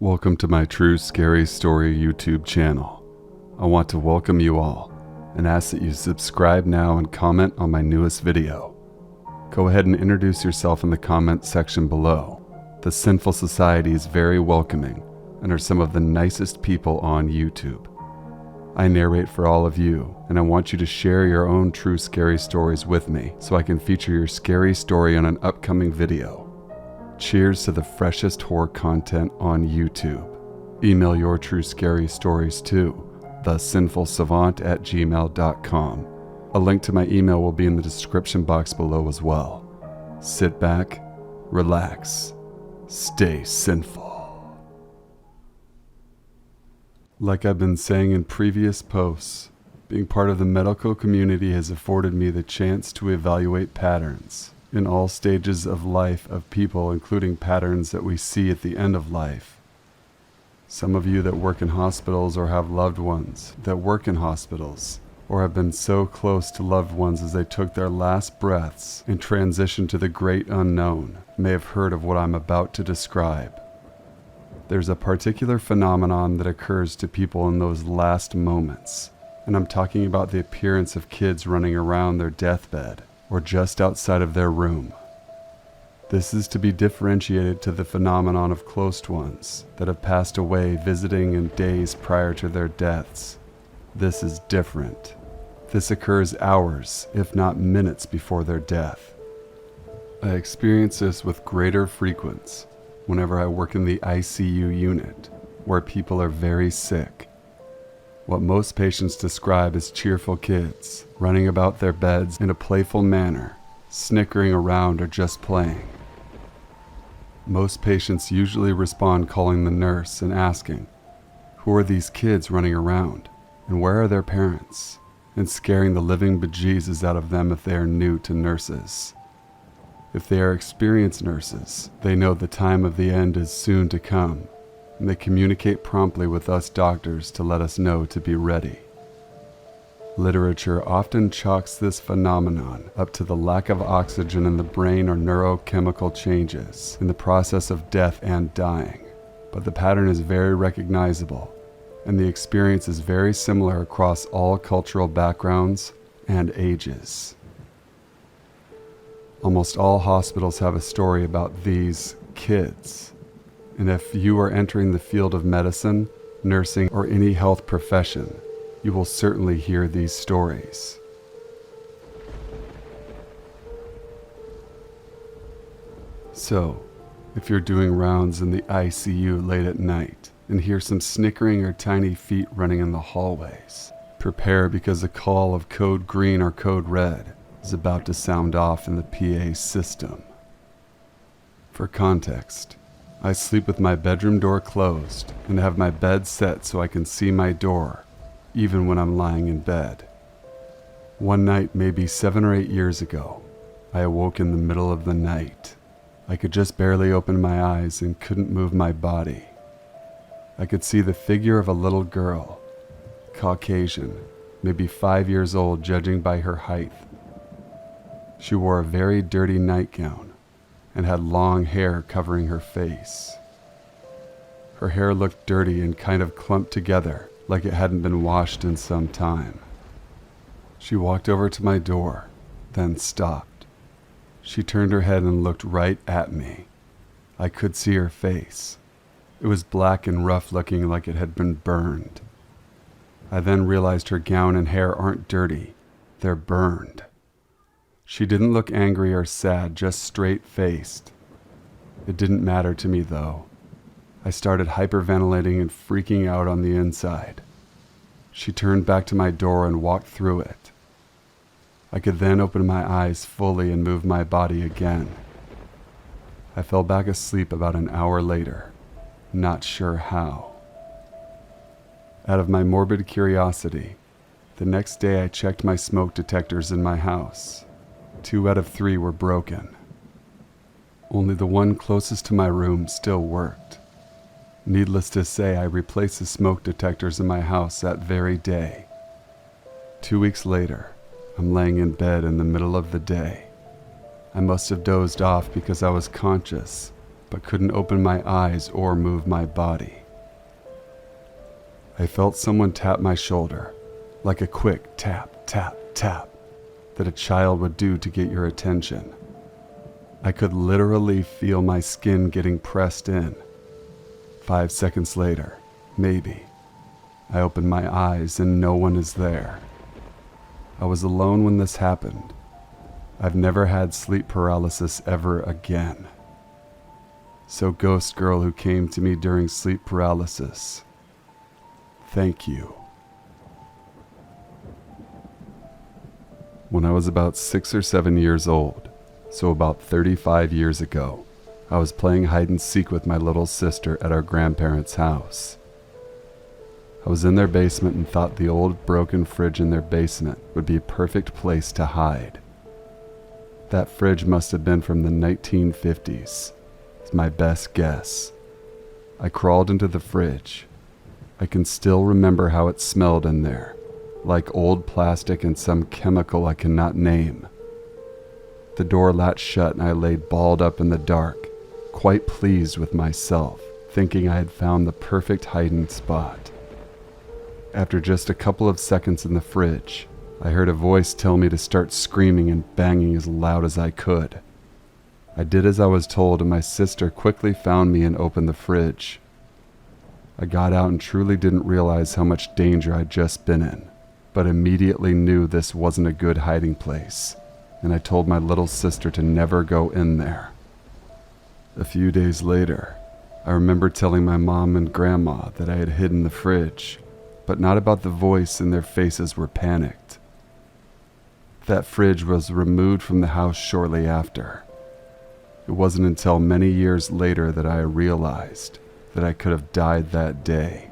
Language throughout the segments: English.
Welcome to my True Scary Story YouTube channel. I want to welcome you all and ask that you subscribe now and comment on my newest video. Go ahead and introduce yourself in the comment section below. The Sinful Society is very welcoming and are some of the nicest people on YouTube. I narrate for all of you, and I want you to share your own true scary stories with me so I can feature your scary story on an upcoming video. Cheers to the freshest horror content on YouTube. Email your true scary stories to thesinfulsavant@gmail.com. A link to my email will be in the description box below as well. Sit back, relax, stay sinful. Like I've been saying in previous posts, being part of the medical community has afforded me the chance to evaluate patterns in all stages of life of people, including patterns that we see at the end of life. Some of you that work in hospitals or have loved ones that work in hospitals or have been so close to loved ones as they took their last breaths and transitioned to the great unknown may have heard of what I'm about to describe. There's a particular phenomenon that occurs to people in those last moments, and I'm talking about the appearance of kids running around their deathbed or just outside of their room. This is to be differentiated to the phenomenon of close ones that have passed away visiting in days prior to their deaths. This is different. This occurs hours, if not minutes, before their death. I experience this with greater frequency whenever I work in the ICU unit, where people are very sick. What most patients describe as cheerful kids, running about their beds in a playful manner, snickering around or just playing. Most patients usually respond calling the nurse and asking, "Who are these kids running around? And where are their parents?" and scaring the living bejesus out of them if they are new to nurses. If they are experienced nurses, they know the time of the end is soon to come, and they communicate promptly with us doctors to let us know to be ready. Literature often chalks this phenomenon up to the lack of oxygen in the brain or neurochemical changes in the process of death and dying, but the pattern is very recognizable, and the experience is very similar across all cultural backgrounds and ages. Almost all hospitals have a story about these kids. And if you are entering the field of medicine, nursing, or any health profession, you will certainly hear these stories. So, if you're doing rounds in the ICU late at night and hear some snickering or tiny feet running in the hallways, prepare because the call of code green or code red is about to sound off in the PA system. For context, I sleep with my bedroom door closed and have my bed set so I can see my door, even when I'm lying in bed. One night, maybe 7 or 8 years ago, I awoke in the middle of the night. I could just barely open my eyes and couldn't move my body. I could see the figure of a little girl, Caucasian, maybe 5 years old judging by her height. She wore a very dirty nightgown and had long hair covering her face. Her hair looked dirty and kind of clumped together like it hadn't been washed in some time. She walked over to my door, then stopped. She turned her head and looked right at me. I could see her face. It was black and rough looking like it had been burned. I then realized her gown and hair aren't dirty, they're burned. She didn't look angry or sad, just straight-faced. It didn't matter to me, though. I started hyperventilating and freaking out on the inside. She turned back to my door and walked through it. I could then open my eyes fully and move my body again. I fell back asleep about an hour later, not sure how. Out of my morbid curiosity, the next day I checked my smoke detectors in my house. 2 out of 3 were broken. Only the one closest to my room still worked. Needless to say, I replaced the smoke detectors in my house that very day. 2 weeks later, I'm laying in bed in the middle of the day. I must have dozed off because I was conscious, but couldn't open my eyes or move my body. I felt someone tap my shoulder, like a quick tap, tap, tap that a child would do to get your attention. I could literally feel my skin getting pressed in. 5 seconds later, maybe, I opened my eyes and no one is there. I was alone when this happened. I've never had sleep paralysis ever again. So ghost girl who came to me during sleep paralysis, thank you. When I was about 6 or 7 years old, so about 35 years ago, I was playing hide and seek with my little sister at our grandparents' house. I was in their basement and thought the old broken fridge in their basement would be a perfect place to hide. That fridge must have been from the 1950s. It's my best guess. I crawled into the fridge. I can still remember how it smelled in there, like old plastic and some chemical I cannot name. The door latched shut and I laid balled up in the dark, quite pleased with myself, thinking I had found the perfect hiding spot. After just a couple of seconds in the fridge, I heard a voice tell me to start screaming and banging as loud as I could. I did as I was told, and my sister quickly found me and opened the fridge. I got out and truly didn't realize how much danger I'd just been in, but immediately knew this wasn't a good hiding place, and I told my little sister to never go in there. A few days later, I remember telling my mom and grandma that I had hidden the fridge, but not about the voice, and their faces were panicked. That fridge was removed from the house shortly after. It wasn't until many years later that I realized that I could have died that day.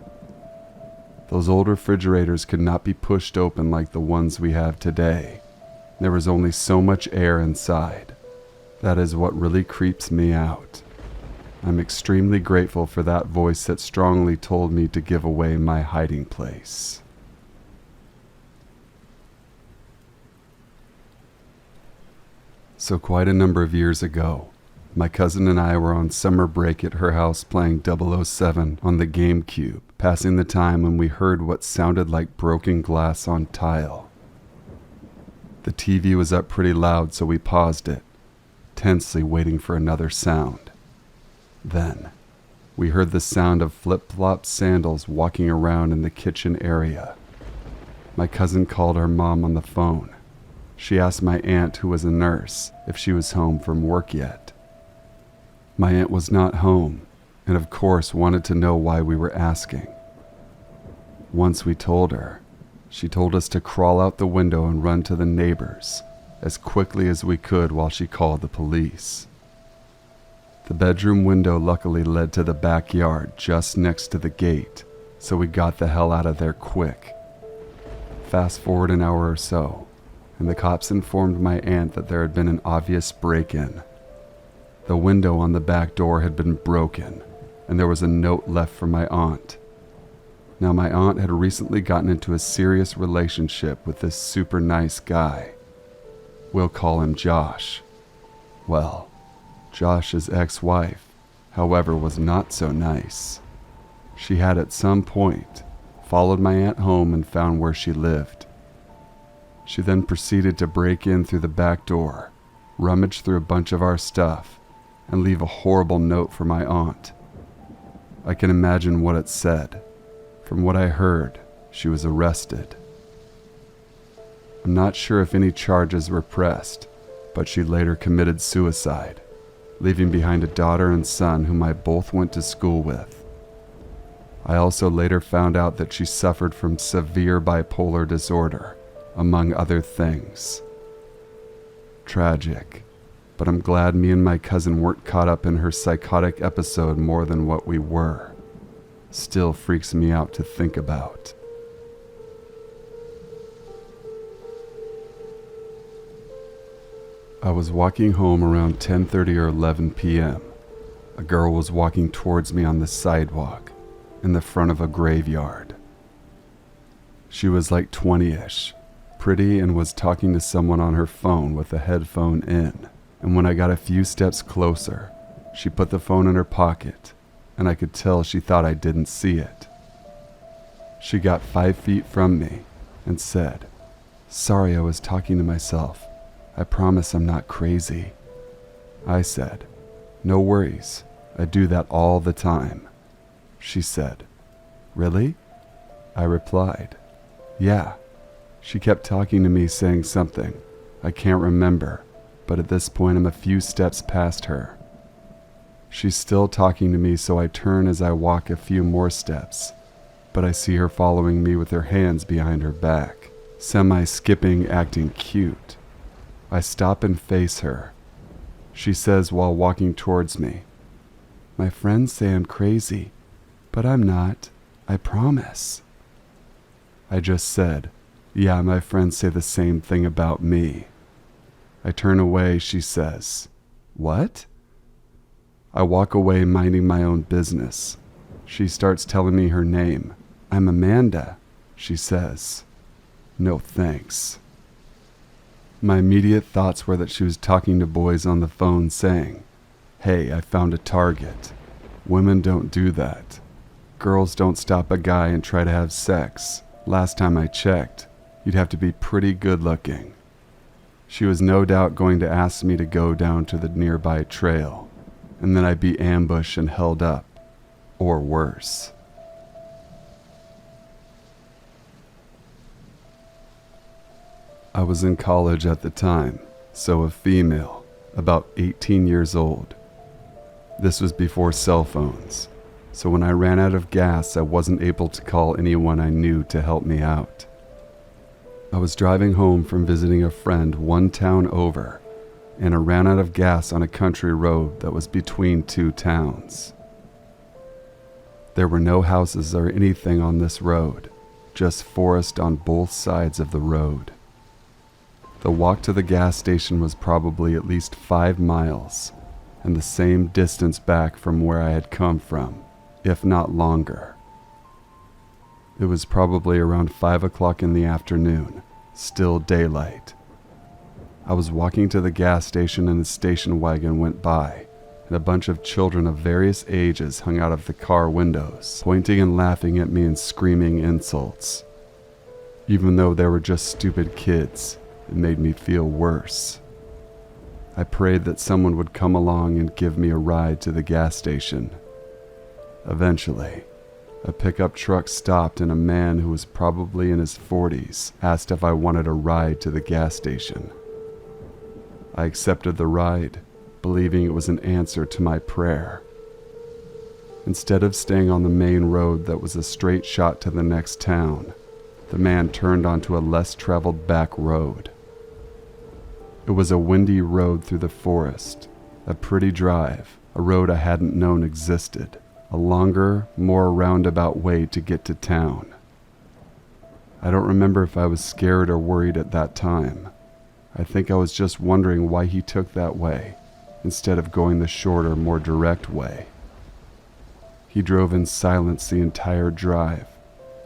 Those old refrigerators could not be pushed open like the ones we have today. There was only so much air inside. That is what really creeps me out. I'm extremely grateful for that voice that strongly told me to give away my hiding place. So quite a number of years ago, my cousin and I were on summer break at her house playing 007 on the GameCube, passing the time when we heard what sounded like broken glass on tile. The TV was up pretty loud, so we paused it, tensely waiting for another sound. Then, we heard the sound of flip-flop sandals walking around in the kitchen area. My cousin called our mom on the phone. She asked my aunt, who was a nurse, if she was home from work yet. My aunt was not home, and of course wanted to know why we were asking. Once we told her, she told us to crawl out the window and run to the neighbors as quickly as we could while she called the police. The bedroom window luckily led to the backyard just next to the gate, so we got the hell out of there quick. Fast forward an hour or so, and the cops informed my aunt that there had been an obvious break-in. The window on the back door had been broken, and there was a note left for my aunt. Now, my aunt had recently gotten into a serious relationship with this super nice guy. We'll call him Josh. Well, Josh's ex-wife, however, was not so nice. She had at some point followed my aunt home and found where she lived. She then proceeded to break in through the back door, rummage through a bunch of our stuff, and leave a horrible note for my aunt. I can imagine what it said. From what I heard, she was arrested. I'm not sure if any charges were pressed, but she later committed suicide, leaving behind a daughter and son whom I both went to school with. I also later found out that she suffered from severe bipolar disorder, among other things. Tragic, but I'm glad me and my cousin weren't caught up in her psychotic episode more than what we were. Still freaks me out to think about. I was walking home around 10:30 or 11 p.m. A girl was walking towards me on the sidewalk in the front of a graveyard. She was like 20-ish, pretty, and was talking to someone on her phone with a headphone in. And when I got a few steps closer, She put the phone in her pocket, and I could tell she thought I didn't see it. She got 5 feet from me and said, "Sorry, I was talking to myself. I promise I'm not crazy." I said, "No worries. I do that all the time." She said, "Really?" I replied, "Yeah." She kept talking to me, saying something. I can't remember, but at this point I'm a few steps past her. She's still talking to me, so I turn as I walk a few more steps, but I see her following me with her hands behind her back, semi-skipping, acting cute. I stop and face her. She says while walking towards me, "My friends say I'm crazy, but I'm not. I promise." I just said, "Yeah, my friends say the same thing about me." I turn away. She says, "What?" I walk away, minding my own business. She starts telling me her name. "I'm Amanda," she says. "No thanks." My immediate thoughts were that she was talking to boys on the phone saying, "Hey, I found a target. Women don't do that. Girls don't stop a guy and try to have sex. Last time I checked, you'd have to be pretty good looking." She was no doubt going to ask me to go down to the nearby trail, and then I'd be ambushed and held up, or worse. I was in college at the time, so a female, about 18 years old. This was before cell phones, so when I ran out of gas, I wasn't able to call anyone I knew to help me out. I was driving home from visiting a friend one town over, and I ran out of gas on a country road that was between 2 towns. There were no houses or anything on this road, just forest on both sides of the road. The walk to the gas station was probably at least 5 miles, and the same distance back from where I had come from, if not longer. It was probably around 5 o'clock in the afternoon, still daylight. I was walking to the gas station and a station wagon went by, and a bunch of children of various ages hung out of the car windows, pointing and laughing at me and screaming insults. Even though they were just stupid kids, it made me feel worse. I prayed that someone would come along and give me a ride to the gas station. Eventually, a pickup truck stopped and a man who was probably in his 40s asked if I wanted a ride to the gas station. I accepted the ride, believing it was an answer to my prayer. Instead of staying on the main road that was a straight shot to the next town, the man turned onto a less traveled back road. It was a windy road through the forest, a pretty drive, a road I hadn't known existed, a longer, more roundabout way to get to town. I don't remember if I was scared or worried at that time. I think I was just wondering why he took that way, instead of going the shorter, more direct way. He drove in silence the entire drive.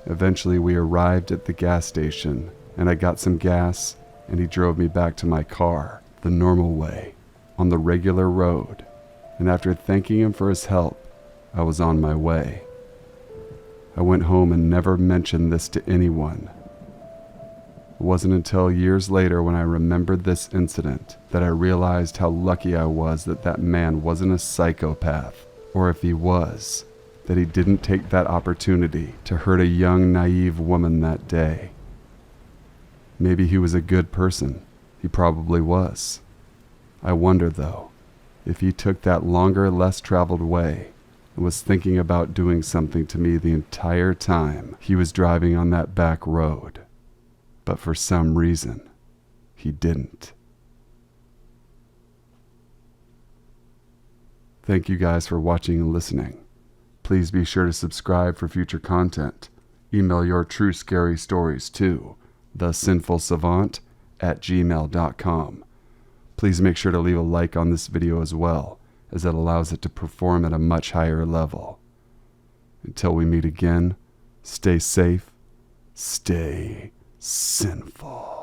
Eventually we arrived at the gas station, and I got some gas, and he drove me back to my car, the normal way, on the regular road, and after thanking him for his help, I was on my way. I went home and never mentioned this to anyone. It wasn't until years later when I remembered this incident that I realized how lucky I was that that man wasn't a psychopath, or if he was, that he didn't take that opportunity to hurt a young, naive woman that day. Maybe he was a good person. He probably was. I wonder, though, if he took that longer, less traveled way and was thinking about doing something to me the entire time he was driving on that back road. But for some reason, he didn't. Thank you guys for watching and listening. Please be sure to subscribe for future content. Email your true scary stories to thesinfulsavant@gmail.com. Please make sure to leave a like on this video as well, as it allows it to perform at a much higher level. Until we meet again, stay safe, stay sinful.